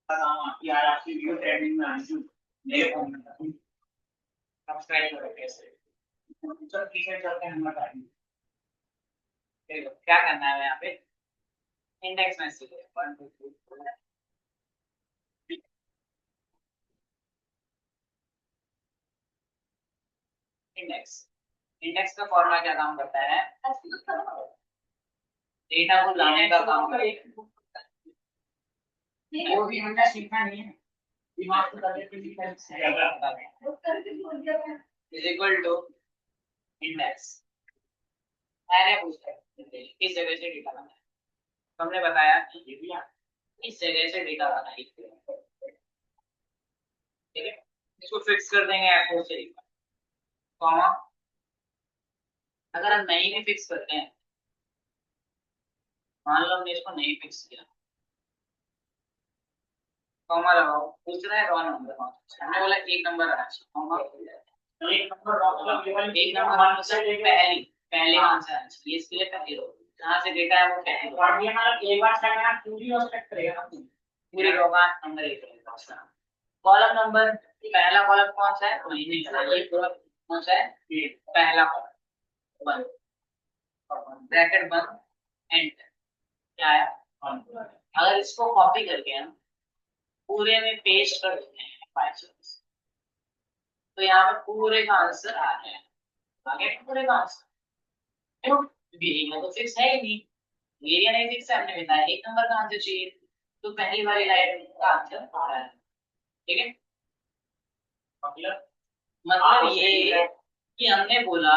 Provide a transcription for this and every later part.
यार आपकी video trending में आई मेरे फोन में सब्सक्राइब करो कैसे चल पीछे चलते हैं हम बताएंगे देखो क्या करना है यहाँ पे इंडेक्स में से 1 2 3 इंडेक्स इंडेक्स का फॉर्मूला क्या काम करता है डेटा को लाने का काम करेगा वो भी हमने सीखना नहीं है दिमाग को करने के लिए इज इक्वल टू इंडेक्स मैंने पूछा इस जगह से डेटा लाना है हमने बताया कि ये भी इस जगह से डेटा लाना है ठीक है इसको फिक्स कर देंगे f4 से कॉमा अगर हम नहीं भी फिक्स करते हैं मान लो हमने इसको नहीं फिक्स किया कॉमा लगाओ पूछ रहा है रॉ नंबर हमने बोला एक नंबर आना चाहिए कॉमा एक नंबर रॉ केवल एक नंबर मान से पहली पहले आंसर आना चाहिए इसके लिए पहली रो जहां से डेटा है वो पहली रो और ये मतलब एक बार सेलेक्ट करना पूरी रो सेलेक्ट करेगा पूरी रो का नंबर एक रहेगा कॉलम नंबर पहला कॉलम कौन सा है महीने का ये पूरा कौन सा है पहला कॉलम ब्रैकेट बंद एंटर क्या है अगर इसको कॉपी करके हम पूरे में पेस्ट कर देते हैं बाईचांस तो यहाँ पे पूरे का आंसर आ रहा है आगे पूरे का आंसर क्यों क्योंकि एरिया तो फिक्स है ही नहीं एरिया नहीं फिक्स है हमने बताया एक नंबर का आंसर चाहिए तो पहली वाली लाइन का आंसर आ रहा है ठीक है मतलब ये कि हमने बोला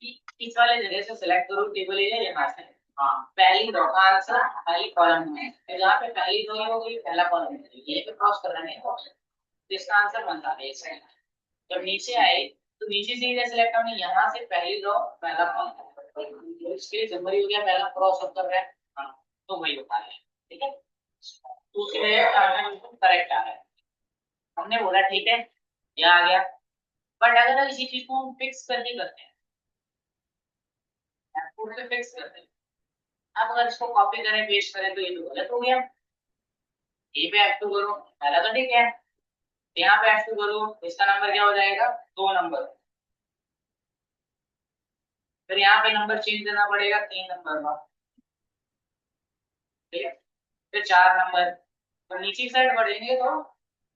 कि इस वाले जगह से सिलेक्ट करो टेबल एरिया यहाँ से पहली रो का आंसर पहली कॉलम में तो यहाँ पे पहली रो हो गई पहला कॉलम है ये पे क्रॉस कर रहे हैं तो इसका आंसर बनता है इसका जब नीचे आए तो नीचे से एरिया सिलेक्ट हमने यहाँ से पहली रो पहला कॉलम इसके लिए जनवरी हो गया पहला क्रॉस अप कर रहा है तो वही होता है ठीक है तो उसमें करेक्ट आ रहा है हमने बोला ठीक है ये आ गया बट अगर हम इसी चीज को हम फिक्स करके करते हैं पूरे से फिक्स करते हैं अब अगर इसको कॉपी करें पेस्ट करें तो ये तो गलत हो गया ए पे F2 करो पहला तो ठीक है यहाँ पे F2 करो इसका नंबर क्या हो जाएगा 2 नंबर फिर यहाँ पे नंबर चेंज करना पड़ेगा 3 नंबर का ठीक है फिर 4 नंबर तो नीचे साइड बढ़ेंगे तो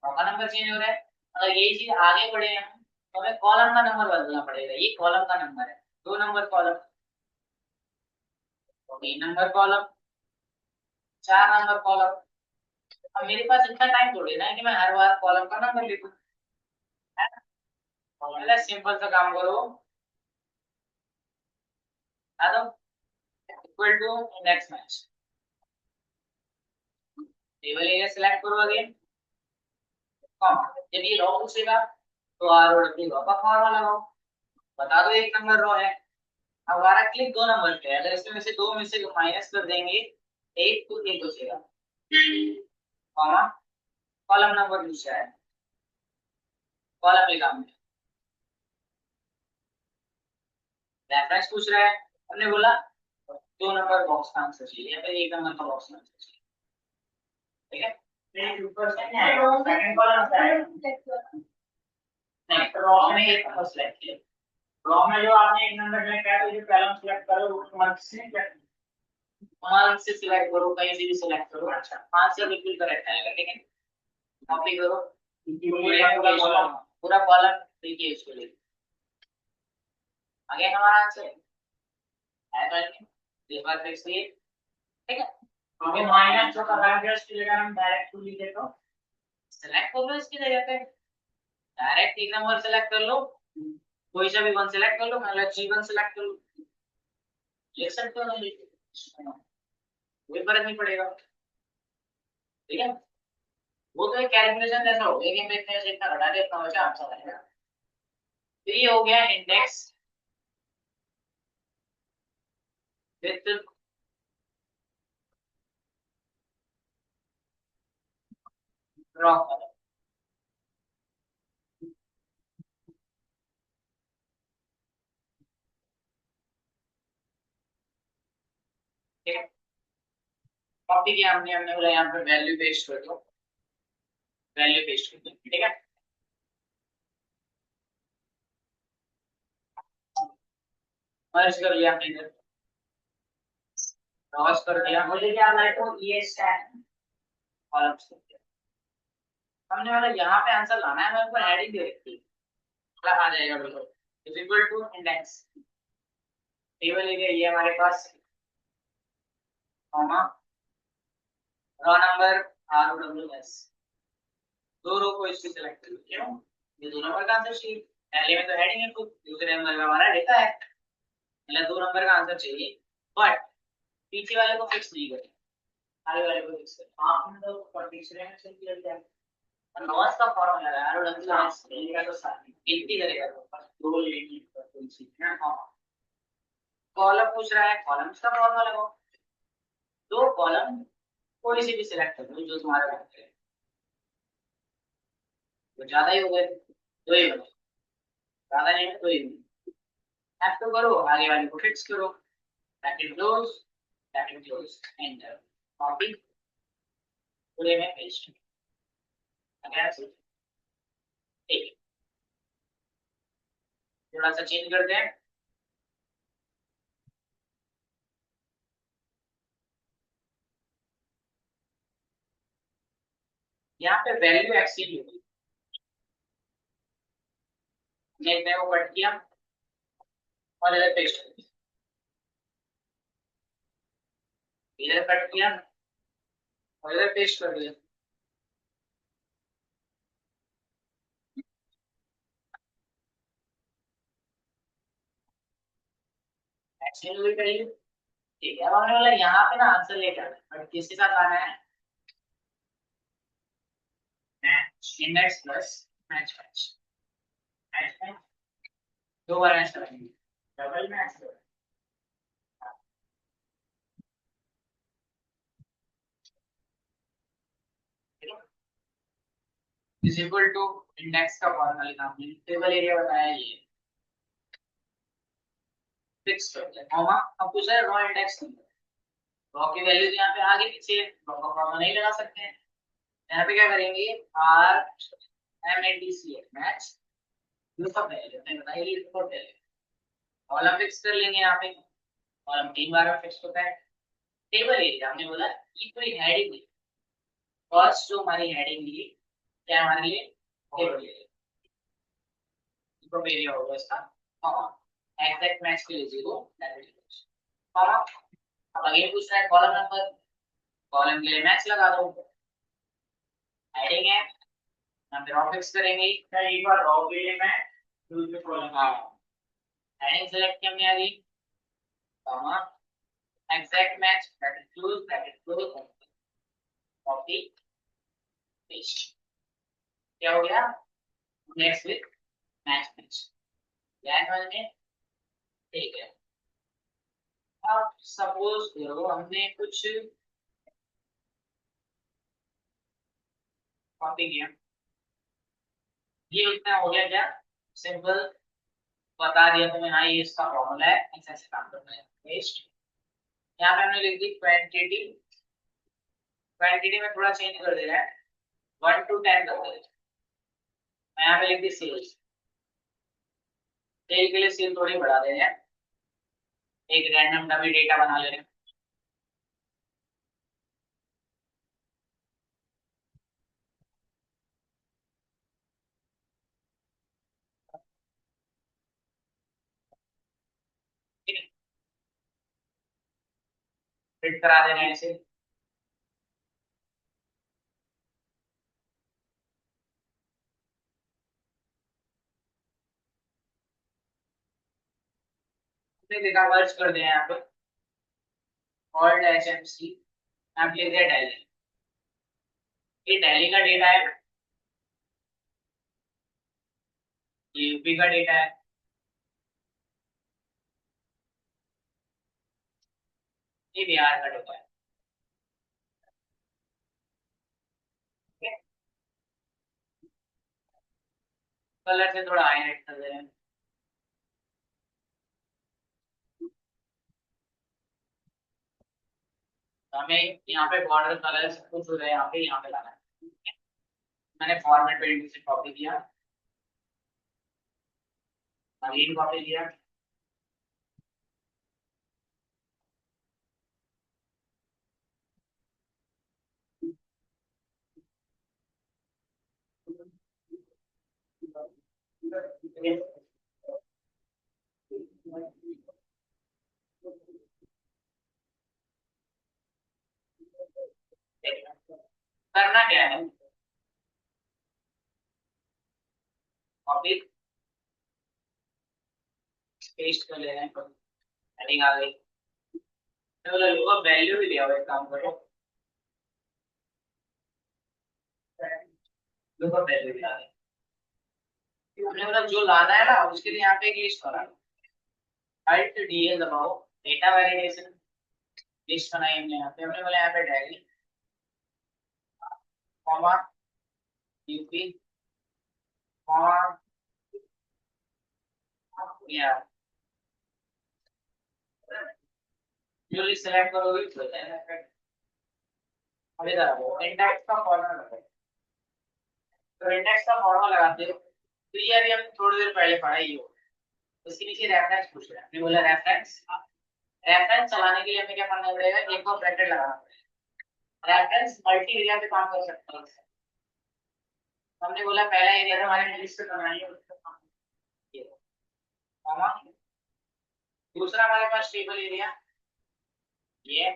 का नंबर चेंज हो रहा है अगर यही चीज आगे बढ़े हम तो हमें कॉलम का नंबर बदलना पड़ेगा ये कॉलम का नंबर है 2 नंबर कॉलम तो 3 नंबर कॉलम 4 नंबर कॉलम अब मेरे पास इतना टाइम थोड़ी ना है कि मैं हर बार कॉलम का नंबर लिखूं पहले सिंपल सा काम करो आ दो equal to index match table area select करो अगेन जब ये रो पूछेगा तो आर और डब्ल्यू रो का फॉर्मूला लगाओ बता दो एक नंबर रो है अब हमारा क्लिक 2 नंबर पे है अगर इसमें से दो में से माइनस कर देंगे एक तो एक बचेगा कॉमा कॉलम नंबर दूसरा है कॉलम लिखा हमने रेफरेंस पूछ रहा है हमने बोला 2 नंबर बॉक्स का आंसर चाहिए या फिर एक नंबर का बॉक्स का आंसर चाहिए ठीक है ऊपर सेकंड कॉलम नहीं रॉ में एक नंबर सेलेक्ट किया रॉ में जो आपने एक नंबर सेलेक्ट किया तो जो कॉलम सेलेक्ट करो वो मंथ से सिलेक्ट करो कहीं से भी सिलेक्ट करो अच्छा आंसर बिल्कुल करेक्ट आएगा ठीक है कॉपी करो पूरा कॉलम देखिए इसको ले आगे हमारा आंसर है तो इस बार फिक्स किए ठीक है अभी माइनस जो कर रहा है इसकी जगह हम डायरेक्ट टू लिखे तो सिलेक्ट कर लो इसकी जगह पे डायरेक्ट एक नंबर सेलेक्ट कर लो कोई सा भी वन सेलेक्ट कर लो मतलब G1 सेलेक्ट कर लो लिख सकते हो ना कोई फर्क नहीं पड़ेगा ठीक है वो तो एक कैलकुलेशन ऐसा हो गया कि मैं इतने से इतना घटा के इतना बचा आंसर आएगा तो ये हो गया इंडेक्स विथ रॉ कलर ठीक है कॉपी किया हमने हमने बोला यहाँ पे वैल्यू पेस्ट कर दो वैल्यू पेस्ट कर देंगे, ठीक है। मर्ज कर लिया हमने इधर, क्रॉस कर दिया, मुझे क्या आना है तो ये स्टैक कॉलम्स कर दिया हमने, वाला यहाँ पे आंसर लाना है, मैं ऊपर हेडिंग दे रखी है, मतलब आ जाएगा बिल्कुल is equal to index table area ये हमारे पास, कॉमा रो नंबर ROWS, दो रो को इससे सेलेक्ट करो, क्यों ये दो नंबर का आंसर चाहिए, पहले में तो हेडिंग है, तो दूसरे नंबर में हमारा डेटा है, मतलब दो नंबर का आंसर चाहिए, बट पीछे वाले को फिक्स नहीं करें, आगे वाले को फिक्स करें, आपने तो तीसरे में से किया क्या, नॉइस का फॉर्मूला है ROWS का, तो साथ गिनती करेगा तो बस दो लेनी कोई सी है। हां कॉलम पूछ रहा है, कॉलम्स का फॉर्मूला लगाओ, दो कॉलम कोई सी भी सिलेक्ट कर लो जो तुम्हारा है, तो ज्यादा ही हो गए, दो ही बने, ज्यादा नहीं है, दो ही बने, ऐप तो करो, आगे वाले को फिक्स करो, bracket close, bracket close, enter, copy, पूरे में पेस्ट, अगेन ठीक है, थोड़ा सा चेंज करते हैं, यहाँ पे वैल्यू एक्सचेंज होगी, मैं वो कट किया और इधर पेस्ट कर दिया, इधर कट किया और इधर पेस्ट कर दिया, एक्सचेंज भी करिए, ठीक है। अब हमें बोला यहाँ पे ना आंसर लेकर आना है, बट किसके साथ आना है, match index plus match match match match, दो बार मैच करेंगे, double match is equal to index का फॉर्मूला लिखा हमने, टेबल एरिया बताया ये फिक्स कर दिया, कॉमा, अब पूछा है रो इंडेक्स नंबर, रो की वैल्यू यहाँ पे आगे पीछे, रो का फॉर्मूला नहीं लगा सकते हैं, यहाँ पे क्या करेंगे, R M A D C match, ये सब वैल्यू हमने बताई, ये रिपोर्ट है, कॉलम फिक्स कर लेंगे यहाँ पे, कॉलम तीन बार में फिक्स होता है, टेबल एरिया हमने बोला ये कोई हेडिंग नहीं, फर्स्ट जो हमारी हेडिंग ली क्या हमारे लिए, टेबल एरिया, तो एरिया होगा इसका, कॉमा एग्जैक्ट मैच के लिए 0 कॉमा, अब अगेन पूछ रहा है कॉलम नंबर, कॉलम के लिए मैच लगा दो, हेडिंग है यहाँ पे रो फिक्स करेंगे, क्या एक बार रो के लिए मैच, दूसरे कॉलम, हाँ हेडिंग सेलेक्ट किया हमने अभी, comma exact match bracket close copy paste, क्या हो गया, नेक्स्ट विथ मैच मैच, ध्यान में, ठीक है। अब सपोज करो हमने कुछ कॉपी किया, ये इतना हो गया क्या, सिंपल बता दिया तुम्हें, हाँ ये इसका फॉर्मूला है, ऐसे ऐसे काम करना है, पेस्ट, यहाँ पे हमने लिख दी क्वांटिटी, क्वांटिटी में थोड़ा चेंज कर दे रहा है, 1 to 10 कर दे रहा है, यहाँ पे लिख दी सेल्स, सेल के लिए सेल थोड़ी बढ़ा दे रहे हैं, एक रैंडम डमी डेटा बना ले रहे हैं, ठीक है, फिट करा दे रहे हैं इसे, हमने देखा वर्च कर दिया यहाँ पे, ऑल्ट HMC, यहाँ पे लिख दिया दिल्ली, ये दिल्ली का डेटा है, ये यूपी का डेटा है, ये बिहार का डेटा है, ठीक है, कलर से थोड़ा हाईलाइट कर दे रहे हैं, तो हमें यहाँ पे बॉर्डर कलर सब कुछ हो रहा है, यहाँ पे लाना है, मैंने फॉर्मेट वेरिएबल से कॉपी किया, अगेन कॉपी किया, करना क्या है, कॉपी पेस्ट कर लेना है, हेडिंग आ गई, तो बोला लुकअप वैल्यू भी दिया हुआ है, एक काम करो लुकअप वैल्यू भी आ गई, हमने बोला जो लाना है ना उसके लिए यहाँ पे एक लिस्ट बना, अल्ट डीएल दबाओ, डेटा वैलिडेशन लिस्ट बनाई हमने, यहाँ पे हमने बोला यहाँ पे डायरी कॉमा यूपी कॉमा या जो लिस्ट सेलेक्ट करोगे तो अब इधर आओ, इंडेक्स का फॉर्मूला लगाओ, तो इंडेक्स का फॉर्मूला लगाते हो तो ये अभी हम थोड़ी देर पहले पढ़ा ही हो, उसके नीचे रेफरेंस पूछ रहा है, हमने बोला रेफरेंस, रेफरेंस चलाने के लिए हमें क्या करना पड़ेगा, एक और ब्रैकेट लगाना पड़ेगा, रेफरेंस मल्टी एरिया पे काम कर सकता है, हमने बोला पहला एरिया हमारे लिस्ट बनानी है, कॉमा दूसरा हमारे पास टेबल एरिया ये,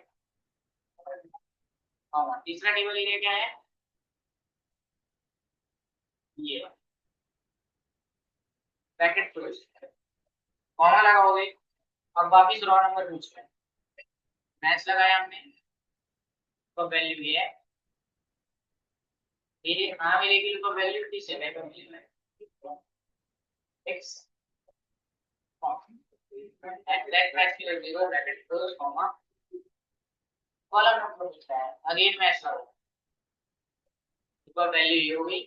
कॉमा तीसरा टेबल एरिया क्या है ये, ब्रैकेट क्लोज, कॉमा लगाओगे, अब वापिस रॉ नंबर पूछ रहे हैं, मैच लगाया हमने तो वैल्यू ये है, ये हाँ मिलेगी तो वैल्यू किस है x that match की वैल्यू को bracket close comma column number पूछता है, अगेन मैच लगाओ, ऊपर वैल्यू ये होगी,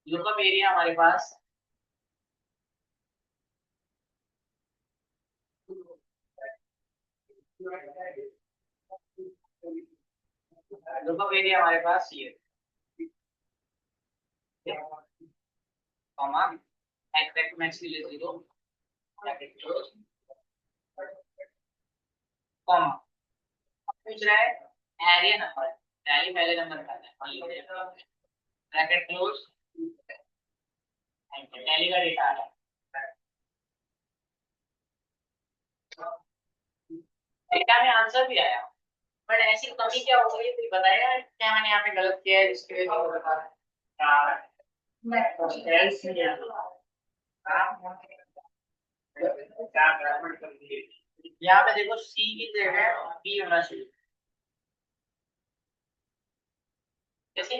लुकअप एरिया हमारे पास लुकअप एरिया हमारे पास ये कॉमा एग्जैक्ट मैच के लिए 0 ब्रैकेट क्लोज कॉमा पूछ रहा है एरिया नंबर, टैली पहले नंबर का है मान लीजिए ब्रैकेट क्लोज, टैली का डेटा है, डेटा में आंसर भी आया, बट ऐसी कमी क्या हो गई फिर बताएगा क्या मैंने यहाँ पे गलत किया है जिसके वजह से बता रहा है, मैं एल्स नहीं यहाँ पे देखो सी की जगह बी होना चाहिए, कैसे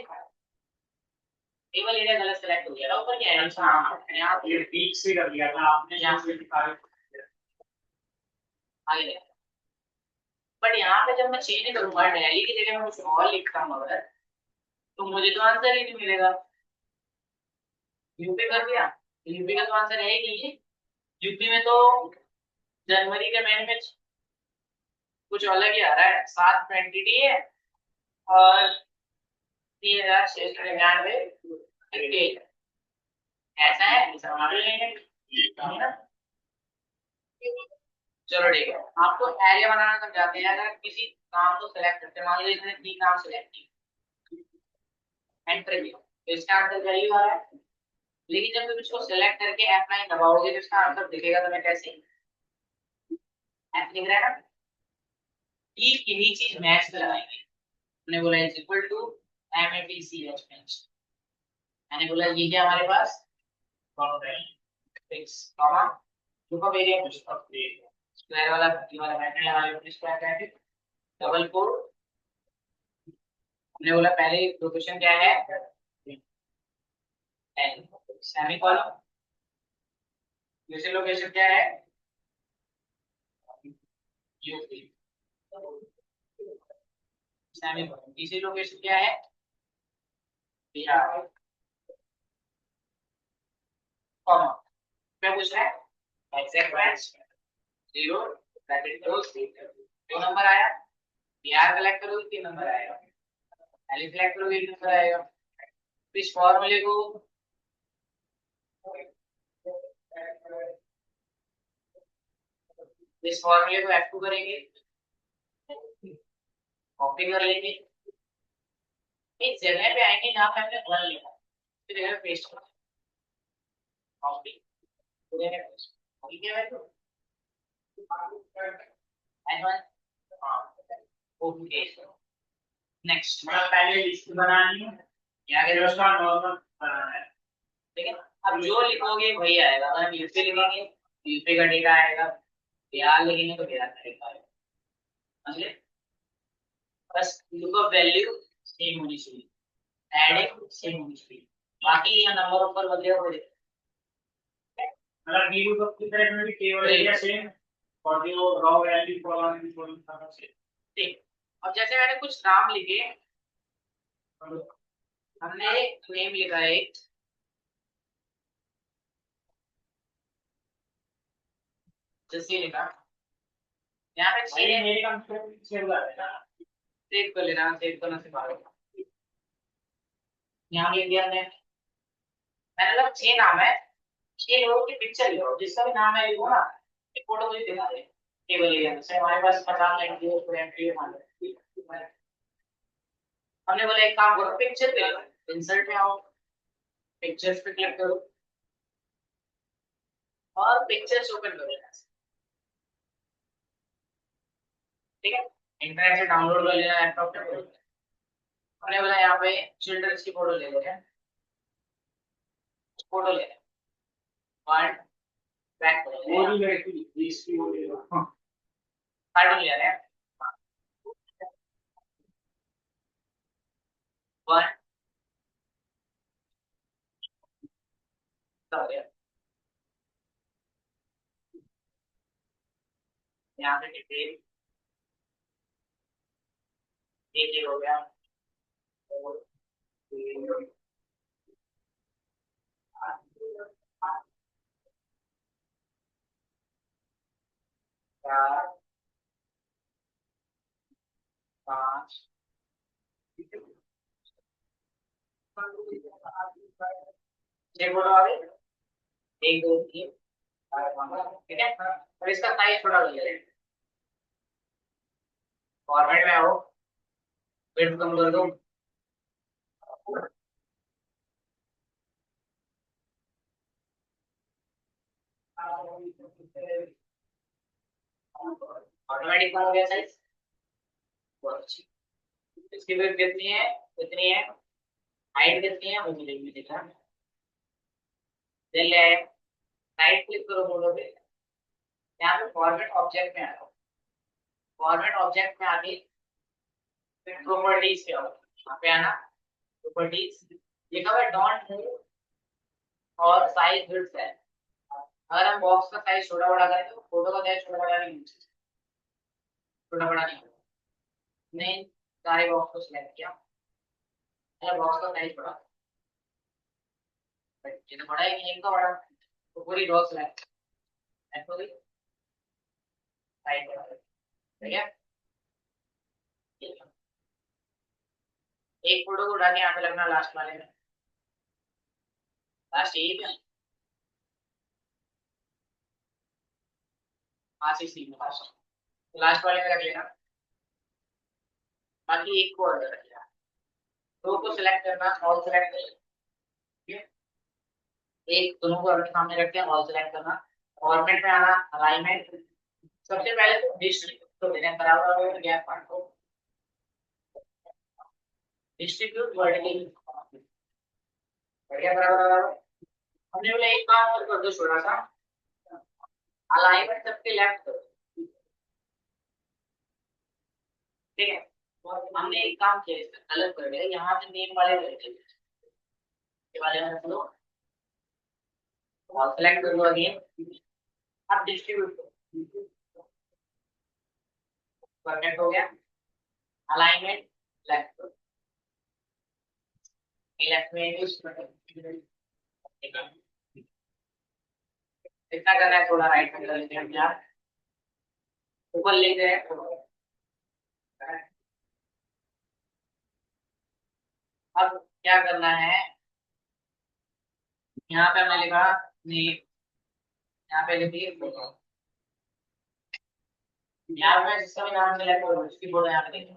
टेबल एरिया गलत सेलेक्ट हो गया ऊपर क्या है, हाँ यहाँ पे बीच से कर दिया था आपने, यहाँ से आगे, बट यहाँ पे जब मैं चेंज करूंगा डेली की जगह मैं कुछ और लिखता हूँ अगर, तो मुझे तो आंसर ही नहीं मिलेगा, यूपी कर दिया, यूपी का तो आंसर है ही नहीं, यूपी में तो जनवरी के महीने में कुछ अलग ही आ रहा है, 7 क्वांटिटी है और 3699 ऐसा है, समझ लेंगे, चलो ठीक है, आपको एरिया बनाना समझाते हैं, अगर किसी काम को सिलेक्ट करते हैं, मान लीजिए इसने 3 नाम सिलेक्ट किए, एंटर किया तो इसका आंसर वैल्यू आ रहा है, लेकिन जब तुम इसको सिलेक्ट करके F9 दबाओगे तो इसका आंसर दिखेगा तुम्हें कैसे, F दिख रहा है ना, ठीक यही चीज मैच में लगाएंगे, हमने बोला is equal to MATCH match, मैंने बोला ये क्या हमारे पास fix comma super variable square वाला ये वाला मैटर लगा लो, स्क्वायर ब्रैकेट डबल कोड, हमने बोला पहले लोकेशन क्या है एन, सेमीकोलन, दूसरी लोकेशन क्या है यूपी, सेमीकोलन, तीसरी लोकेशन क्या है बिहार, कॉमा क्या पूछ रहा है exact match 0 bracket close, 2 number आया, बिहार कलेक्ट करोगे 3 नंबर आएगा, पहले सेलेक्ट करोगे 1 नंबर आएगा, इस फॉर्मूले को F2 करेंगे, कॉपी कर लेंगे, इस जगह पे आएंगे जहाँ पे हमने 1 लिखा, फिर जगह पेस्ट कर कॉपी, ठीक है भाई। N1 ओके, नेक्स्ट पहले लिस्ट बनानी है यहाँ के फिर उसका नॉर्मल बनाना है। ठीक है। अब जो लिखोगे वही आएगा, अगर हम यूपी लिखेंगे यूपी का डेटा आएगा, बिहार लिखेंगे तो बिहार का डेटा आएगा, समझे। बस लुकअप वैल्यू सेम होनी चाहिए, एडिंग सेम होनी चाहिए, बाकी ये नंबर ऊपर बदलेगा कोई दिक्कत मतलब वीडियो को की तरह में भी केवल एरिया सेम और जो रॉ वैल्यू कॉलम की कॉलम सारा सेम। नहीं। ठीक, अब जैसे मैंने कुछ नाम लिखे, हमने नेम लिखा है एक, जैसे लिखा यहाँ पे भाई मेरी कंप्यूटर से हुआ है ना, सेव कर लेना, सेव करना से बाहर यहाँ लिख दिया हमने, मैंने मतलब 6 नाम है, 6 लोगों की पिक्चर लिखो, जिसका भी नाम है लिखो ना, एक फोटो मुझे दिखा दे टेबल एरिया से, हमारे पास 50 लाइन की है, एंट्री मान लो। हमने बोला एक काम करो, पिक्चर पे इंसर्ट में आओ, पिक्चर्स पे क्लिक करो और पिक्चर्स ओपन करो, ठीक है। इंटरनेट से डाउनलोड कर लेना लैपटॉप पे, हमने बोला यहाँ पे चिल्ड्रंस की फोटो ले लेते हैं, फोटो ले वन बैक वो भी लड़की इसकी वो ले लो। कार्टून ले रहे हैं, वन यहाँ पे डिटेल एक हो गया, चार 5 6 फोटो आ गए, 1 2 3 4 5, ठीक है। और इसका साइज छोटा कर लेते हैं, फॉर्मेट में आओ, विड्थ कम कर दो, ऑटोमेटिक कम हो गया साइज, बहुत अच्छी। इसकी विड्थ कितनी है, हाइट कितनी है, मुझे नहीं दिखा, ले राइट क्लिक करो फोटो पे, यहाँ पे फॉर्मेट ऑब्जेक्ट में आ जाओ, फॉर्मेट ऑब्जेक्ट में आके फिर प्रॉपर्टीज पे आओ, यहाँ पे आना, प्रॉपर्टीज लिखा हुआ है डोंट मूव और साइज विड्थ है, अगर हम बॉक्स का साइज छोटा बड़ा करें तो फोटो का साइज छोटा बड़ा नहीं होगा, छोटा बड़ा नहीं होगा, नहीं सारे बॉक्स को सिलेक्ट किया, अगर बॉक्स का साइज बड़ा, ये तो बड़ा है कि इनका बड़ा, तो पूरी रॉ सिलेक्ट हो गई, साइज बड़ा, ठीक है। एक फोटो को उठा के यहाँ पे लगना लास्ट वाले में, लास्ट यही पे सी में लास्ट वाले में रख लेना, बाकी एक को ऑर्डर रख लेना, दो को सिलेक्ट करना, ऑल सिलेक्ट कर लेना, एक दोनों को अपने सामने रख के ऑल सिलेक्ट करना, फॉर्मेट में आना, अलाइनमेंट, सबसे पहले तो डिस्ट्रीब्यूट तो देना बराबर और गैप पार्ट को डिस्ट्रीब्यूट वर्टिकली, बढ़िया बराबर, हमने बोला एक काम और कर दो छोटा सा, अलाइनमेंट सबके लेफ्ट करो, ठीक है। और हमने एक काम किया, इसमें अलग कर दिया, यहाँ से नेम वाले रख दिए, ये वाले में चलो और सेलेक्ट कर लो अगेन, अब डिस्ट्रीब्यूट करो, परफेक्ट हो गया, अलाइनमेंट लेफ्ट करो, लेफ्ट में इतना करना है, थोड़ा राइट में कर लेते हैं यार, ऊपर ले गए, अब क्या करना है, यहाँ पे हमने लिखा नेम, यहाँ पे लिखी फोटो, यहाँ पे मैं जिसका भी नाम सिलेक्ट करूँ उसकी फोटो यहाँ पे देखें।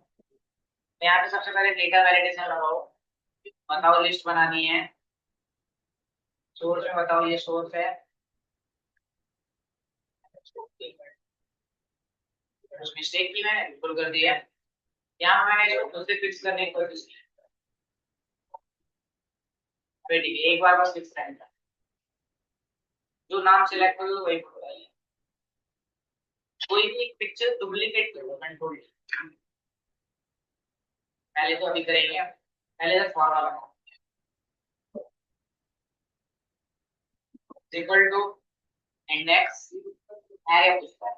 यहाँ पे सबसे पहले डेटा वैलिडेशन लगाओ, बताओ लिस्ट बनानी है, सोर्स में बताओ ये सोर्स है, कुछ मिस्टेक की मैंने बिल्कुल कर दिया। यहाँ मैंने जो उसे फिक्स करने की कोशिश की, फिर ठीक है एक बार बस फिक्स करना, जो नाम सिलेक्ट करो वही फोटो आएगी। कोई भी एक पिक्चर डुप्लीकेट करो कंट्रोल, पहले तो अभी करेंगे, पहले तो फॉर्मूला लगाओ, इक्वल टू इंडेक्स एरे पूछता है,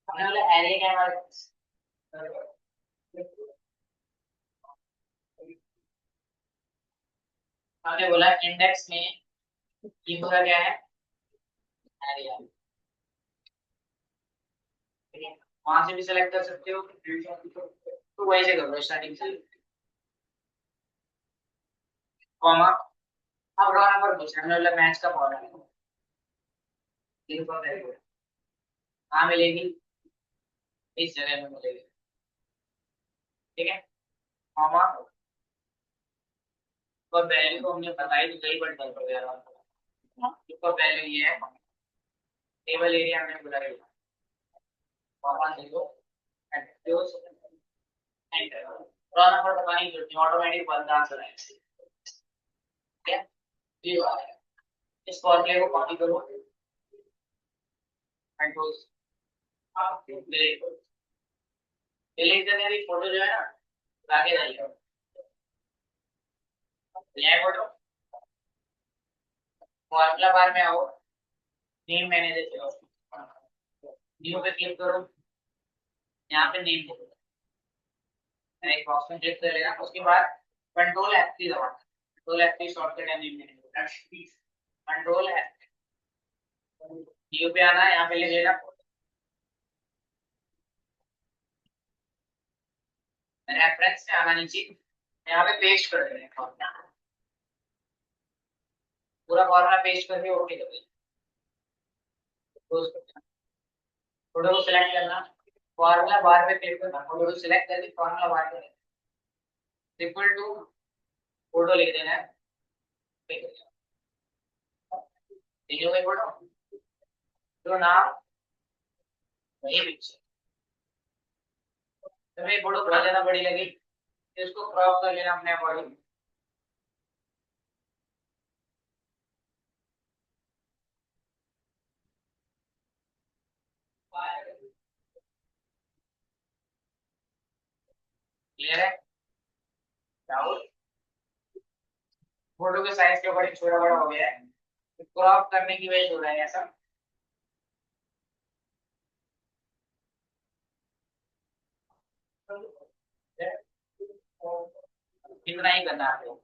हमने बोला एरे क्या है हमारे पास, हमने बोला इंडेक्स में ये पूरा क्या है एरे, ठीक है वहां से भी सिलेक्ट कर सकते हो, तो वही से करो स्टार्टिंग से कॉमा, अब रॉ नंबर पूछा हमने बोला मैच का फॉर्मूला है, कहाँ मिलेगी, इस जगह में मिलेगी, ठीक है कॉमा, और वैल्यू को हमने बताई तो सही बंटल कर दिया, इसका वैल्यू ये है, टेबल एरिया में बुलाया कॉमा देखो एक्टिव्स एंटर, रॉ नंबर बताने की जरूरत नहीं, ऑटोमेटिक बनता आंसर है, ठीक है ये वाला है। इस फॉर्मूले को कॉपी करो, कंट्रोल डिलीट करो, डिलीट करने की फोटो जो है ना आगे जाइए, ये फोटो फॉर्मूला बार में आओ, नेम मैनेजर पे आओ, न्यू पे क्लिक करो, यहाँ पे नेम दो, एक बॉक्स में क्लिक कर लेना, उसके बाद कंट्रोल F3 दबाना, कंट्रोल F3 शॉर्टकट है name manager, control F new पे आना है, यहाँ पे ले लेना, रेफरेंस पे आना नीचे, यहाँ पे पेस्ट कर देना पूरा फॉर्मूला पेस्ट करके ओके कर देना, फोटो को सिलेक्ट करना, फॉर्मूला बार पे क्लिक करना, फोटो को सिलेक्ट करके फॉर्मूला बार पे इक्वल टू फोटो लिख देना है, फोटो जो नाम वही पिक्चर, तो मेरी फोटो बहुत ज्यादा बड़ी लगी तो इसको क्रॉप कर लेना अपने अकॉर्डिंग, क्लियर है, राहुल फोटो के साइज के अकॉर्डिंग छोटा बड़ा हो गया है, क्रॉप करने की वजह हो रहा है ऐसा, इतना ही करना है आपको।